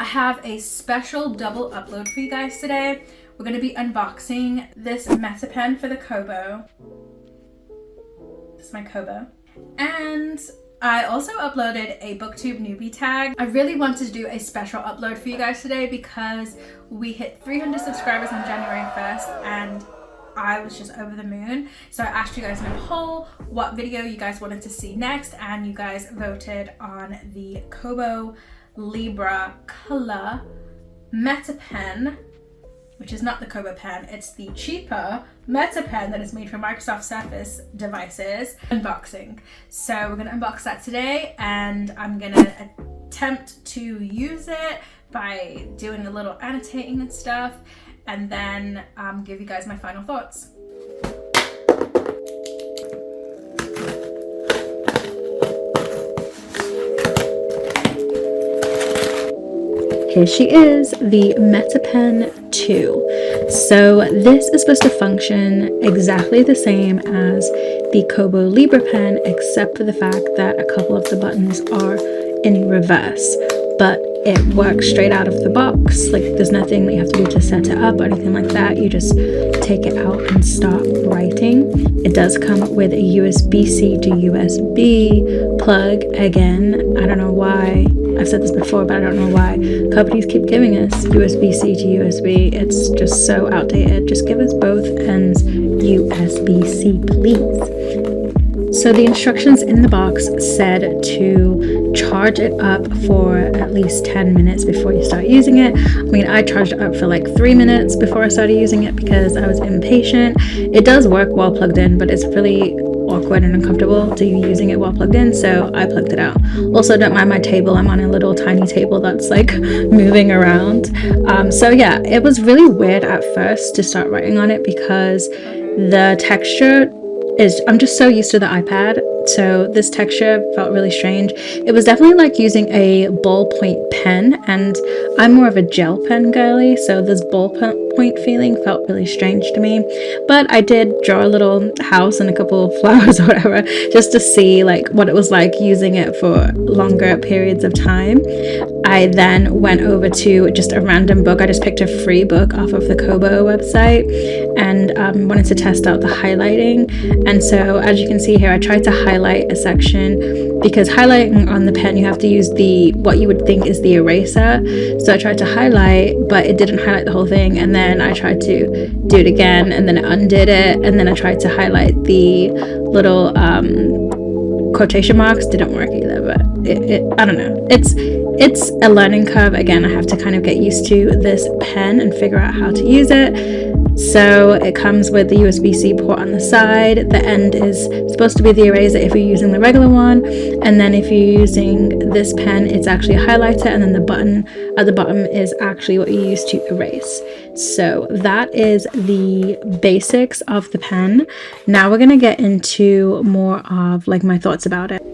I have a special double upload for you guys today. We're going to be unboxing this METAPEN for the Kobo. This is my Kobo. And I also uploaded a booktube newbie tag. I really wanted to do a special upload for you guys today because we hit 300 subscribers on January 1st and I was just over the moon. So I asked you guys in a poll what video you guys wanted to see next, and you guys voted on the Kobo Libra color METAPEN, which is not the Kobo pen, it's the cheaper METAPEN that is made for Microsoft Surface devices unboxing. So we're gonna unbox that today, and I'm gonna attempt to use it by doing a little annotating and stuff, and then give you guys my final thoughts. Here she is, the METAPEN 2. So this is supposed to function exactly the same as the Kobo Libra pen, except for the fact that a couple of the buttons are in reverse, but it works straight out of the box. Like, there's nothing that you have to do to set it up or anything like that. You just take it out and start writing. It does come with a USB-C to USB plug. Again, I don't know why. I've said this before, but I don't know why companies keep giving us USB-C to USB. It's just so outdated. Just give us both ends USB-C, please. So the instructions in the box said to charge it up for at least 10 minutes before you start using it. I mean, I charged it up for like 3 minutes before I started using it because I was impatient. It does work while plugged in, but it's really awkward and uncomfortable to you using it while plugged in, so I plugged it out. Also, don't mind my table. I'm on a little tiny table that's like moving around. So yeah, it was really weird at first to start writing on it because the texture is, I'm just so used to the iPad, so this texture felt really strange. It was definitely like using a ballpoint pen, and I'm more of a gel pen girly, so this ballpoint feeling felt really strange to me. But I did draw a little house and a couple of flowers or whatever, just to see like what it was like using it for longer periods of time. I then went over to just a random book. I just picked a free book off of the Kobo website and wanted to test out the highlighting. And so as you can see here, I tried to highlight a section because highlighting on the pen, you have to use the, what you would think is the eraser. So I tried to highlight, but it didn't highlight the whole thing. And then I tried to do it again, and then it undid it. And then I tried to highlight the little quotation marks. Didn't work either, but I don't know. It's a learning curve. Again, I have to kind of get used to this pen and figure out how to use it. So it comes with the USB-C port on the side. The end is supposed to be the eraser if you're using the regular one, and then if you're using this pen, it's actually a highlighter, and then the button at the bottom is actually what you use to erase. So that is the basics of the pen. Now we're gonna get into more of like my thoughts about it.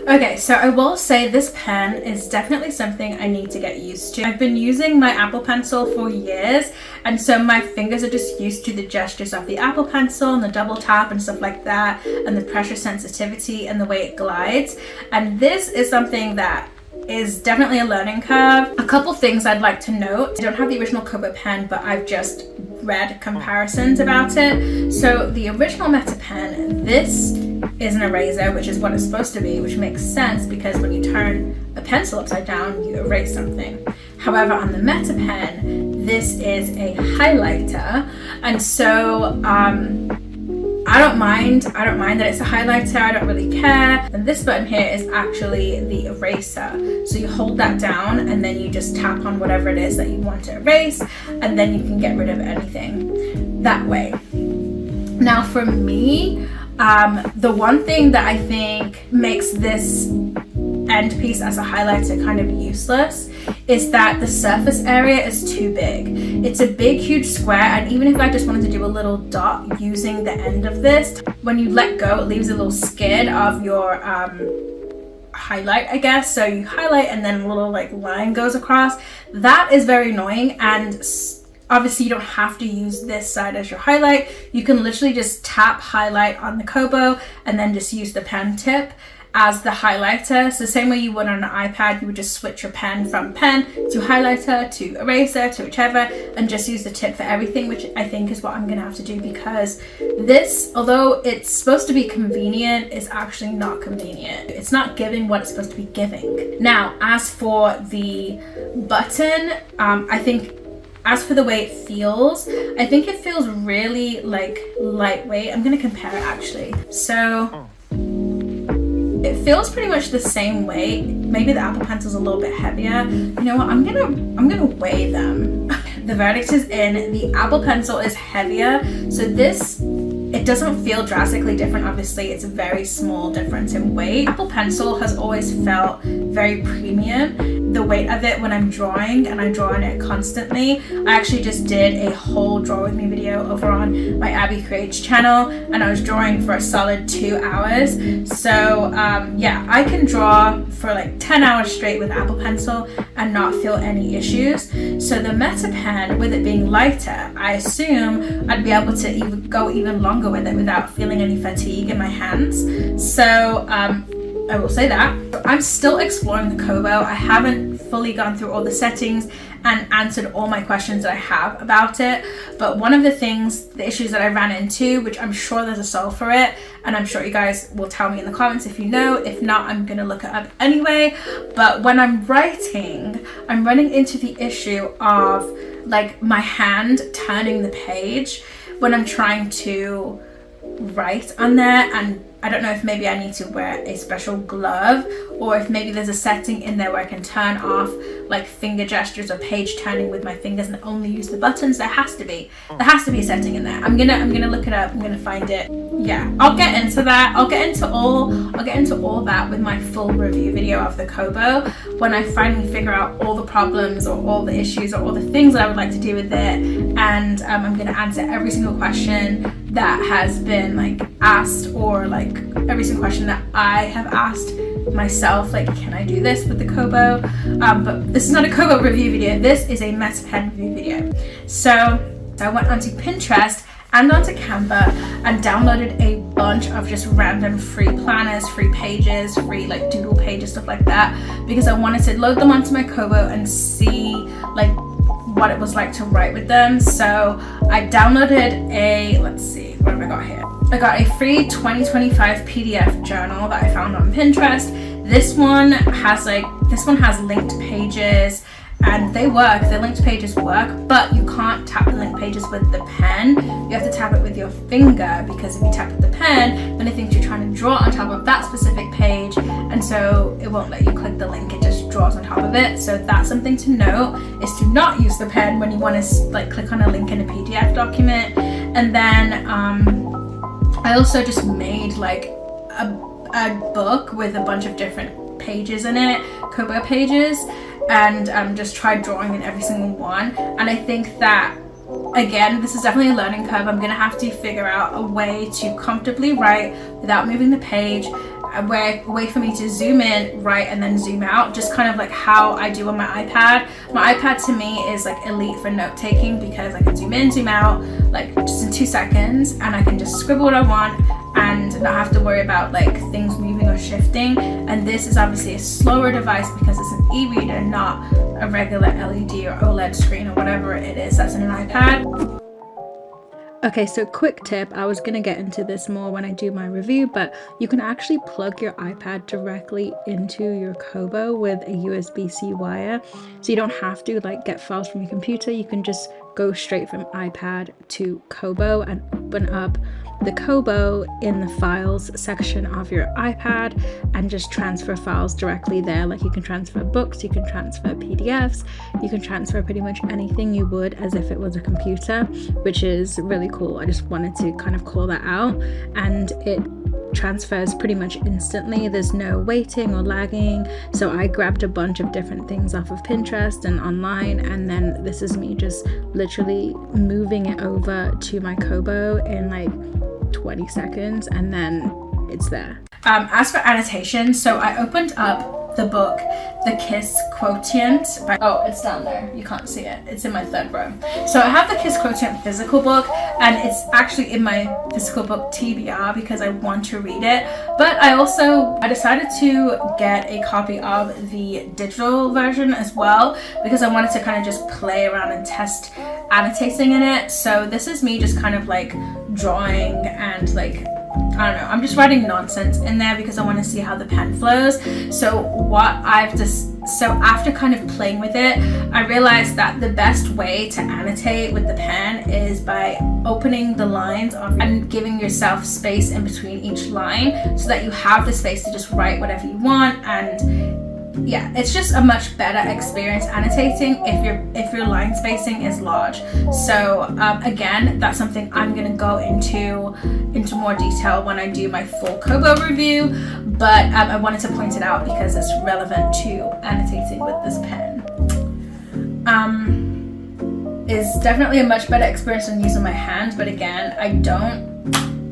Okay, so I will say this pen is definitely something I need to get used to. I've been using my Apple Pencil for years, and so my fingers are just used to the gestures of the Apple Pencil and the double tap and stuff like that, and the pressure sensitivity and the way it glides. And this is something that is definitely a learning curve. A couple things I'd like to note. I don't have the original Kobo pen, but I've just read comparisons about it. So the original METAPEN, this is an eraser, which is what it's supposed to be, which makes sense because when you turn a pencil upside down, you erase something. However, on the METAPEN, this is a highlighter, and so I don't mind that it's a highlighter. I don't really care. And this button here is actually the eraser. So you hold that down and then you just tap on whatever it is that you want to erase, and then you can get rid of anything that way. Now for me, the one thing that I think makes this end piece as a highlighter kind of useless is that the surface area is too big. It's a big huge square, and even if I just wanted to do a little dot using the end of this, when you let go it leaves a little skid of your highlight, I guess. So you highlight and then a little like line goes across. That is very annoying, and obviously you don't have to use this side as your highlight. You can literally just tap highlight on the Kobo and then just use the pen tip, as the highlighter. So same way you would on an iPad, you would just switch your pen from pen to highlighter to eraser to whichever, and just use the tip for everything, which I think is what I'm gonna have to do, because this, although it's supposed to be convenient, is actually not convenient. It's not giving what it's supposed to be giving. Now, as for the button, I think, as for the way it feels, I think it feels really like lightweight. I'm gonna compare it actually. So it feels pretty much the same weight. Maybe the Apple Pencil's a little bit heavier. You know what? I'm gonna weigh them. The verdict is in. The Apple Pencil is heavier. So this, it doesn't feel drastically different. Obviously, it's a very small difference in weight. Apple Pencil has always felt very premium. The weight of it when I'm drawing, and I draw on it constantly. I actually just did a whole draw with me video over on my Abby Creates channel, and I was drawing for a solid 2 hours. So yeah, I can draw for like 10 hours straight with Apple Pencil and not feel any issues. So the METAPEN, with it being lighter, I assume I'd be able to go even longer with it without feeling any fatigue in my hands. So I will say that. I'm still exploring the Kobo. I haven't fully gone through all the settings and answered all my questions that I have about it. But one of the things, the issues that I ran into, which I'm sure there's a solve for it, and I'm sure you guys will tell me in the comments if you know. If not, I'm gonna look it up anyway. But when I'm writing, I'm running into the issue of like my hand turning the page when I'm trying to write on there, and I don't know if maybe I need to wear a special glove, or if maybe there's a setting in there where I can turn off like finger gestures or page turning with my fingers and only use the buttons. There has to be a setting in there. I'm gonna look it up. I'm gonna find it. Yeah, I'll get into that. I'll get into all that with my full review video of the Kobo when I finally figure out all the problems or all the issues or all the things that I would like to do with it. And I'm gonna answer every single question that has been like asked, or like every single question that I have asked myself, like, can I do this with the Kobo? But this is not a Kobo review video. This is a METAPEN review video. So I went onto Pinterest and onto Canva and downloaded a bunch of just random free planners, free pages, free like doodle pages, stuff like that, because I wanted to load them onto my Kobo and see like what it was like to write with them. So I downloaded a, let's see, what have I got here? I got a free 2025 PDF journal that I found on Pinterest. This one has linked pages, and they work. The linked pages work, but you can't tap the linked pages with the pen. You have to tap it with your finger, because if you tap with the pen, then it thinks you're trying to draw on top of that specific page, and so it won't let you click the link. It just draws on top of it. So that's something to note, is to not use the pen when you want to like click on a link in a PDF document. And then I also just made like a book with a bunch of different pages in it, Kobo pages, and just tried drawing in every single one. And I think that, again, this is definitely a learning curve. I'm gonna have to figure out a way to comfortably write without moving the page, a way for me to zoom in, write, and then zoom out, just kind of like how I do on my iPad. My iPad to me is like elite for note taking, because I can zoom in, zoom out, like just in 2 seconds, and I can just scribble what I want and not have to worry about like things moving or shifting. And this is obviously a slower device because it's an e-reader, not a regular LED or OLED screen or whatever it is that's in an iPad. Okay, so quick tip, I was gonna get into this more when I do my review, but you can actually plug your iPad directly into your Kobo with a USB-C wire. So you don't have to like get files from your computer. You can just go straight from iPad to Kobo and open up the Kobo in the files section of your iPad and just transfer files directly there. Like you can transfer books, you can transfer PDFs, you can transfer pretty much anything you would as if it was a computer, which is really cool. I just wanted to kind of call that out, and it transfers pretty much instantly. There's no waiting or lagging. So I grabbed a bunch of different things off of Pinterest and online, and then this is me just literally moving it over to my Kobo in like 20 seconds, and then it's there. As for annotation, so I opened up the book The Kiss Quotient by, oh, it's down there, you can't see it, it's in my third row. So I have the Kiss Quotient physical book, and it's actually in my physical book TBR because I want to read it, but I decided to get a copy of the digital version as well because I wanted to kind of just play around and test annotating in it. So this is me just kind of like drawing and like, I don't know, I'm just writing nonsense in there because I want to see how the pen flows. So after kind of playing with it, I realized that the best way to annotate with the pen is by opening the lines and giving yourself space in between each line so that you have the space to just write whatever you want. And yeah, it's just a much better experience annotating if your line spacing is large. So again, that's something I'm gonna go into more detail when I do my full Kobo review, but I wanted to point it out because it's relevant to annotating with this pen. Is definitely a much better experience than using my hand, but again, I don't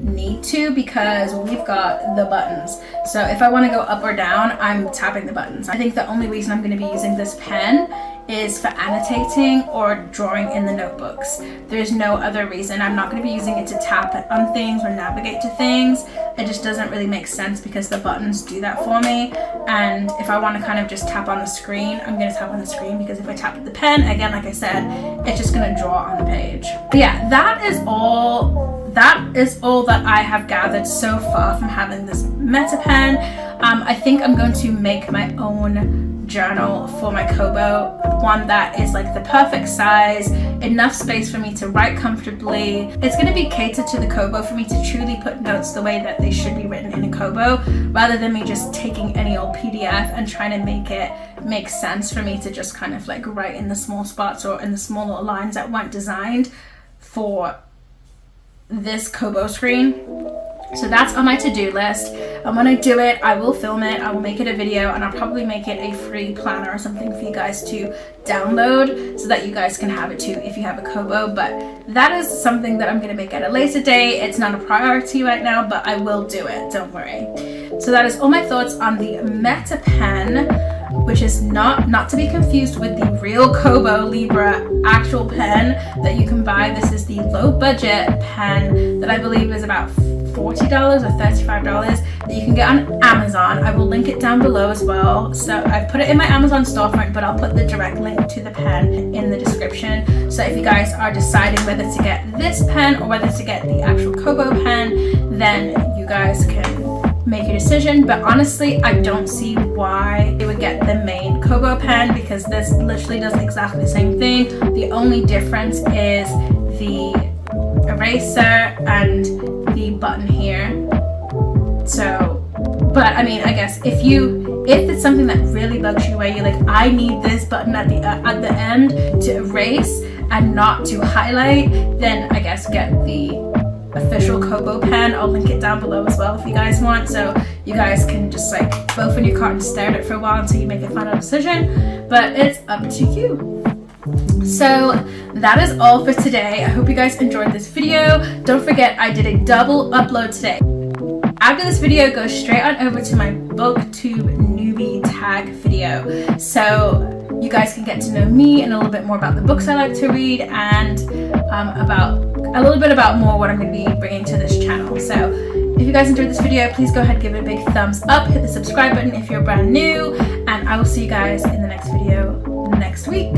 need to because we've got the buttons. So if I want to go up or down, I'm tapping the buttons. I think the only reason I'm going to be using this pen is for annotating or drawing in the notebooks. There's no other reason. I'm not going to be using it to tap on things or navigate to things. It just doesn't really make sense because the buttons do that for me. And if I want to kind of just tap on the screen, I'm going to tap on the screen because if I tap with the pen, again, like I said, it's just going to draw on the page. But yeah, that is all that I have gathered so far from having this METAPEN. I think I'm going to make my own journal for my Kobo, one that is like the perfect size, enough space for me to write comfortably. It's going to be catered to the Kobo for me to truly put notes the way that they should be written in a Kobo, rather than me just taking any old PDF and trying to make it make sense for me to just kind of like write in the small spots or in the small little lines that weren't designed for this Kobo screen. So that's on my to-do list, and when I do it, I will film it, I will make it a video, and I'll probably make it a free planner or something for you guys to download so that you guys can have it too if you have a Kobo. But that is something that I'm going to make at a later date. It's not a priority right now, but I will do it, don't worry. So that is all my thoughts on the METAPEN, which is not to be confused with the real Kobo Libra actual pen that you can buy. This is the low budget pen that I believe is about $40 or $35 that you can get on Amazon. I will link it down below as well. So I've put it in my Amazon storefront, but I'll put the direct link to the pen in the description. So if you guys are deciding whether to get this pen or whether to get the actual Kobo pen, then you guys can make your decision. But honestly, I don't see why they would get the main Kobo pen because this literally does exactly the same thing. The only difference is the eraser and the button here. So, but I mean, I guess if it's something that really bugs you, where you're like, I need this button at the end to erase and not to highlight, then I guess get the official Kobo pen. I'll link it down below as well if you guys want, so you guys can just like both in your cart and stare at it for a while until you make a final decision. But it's up to you. So that is all for today. I hope you guys enjoyed this video. Don't forget, I did a double upload today. After this video, go straight on over to my BookTube newbie tag video. So you guys can get to know me and a little bit more about the books I like to read, and about a little bit about more what I'm going to be bringing to this channel. So if you guys enjoyed this video, please go ahead and give it a big thumbs up, hit the subscribe button if you're brand new, and I will see you guys in the next video next week.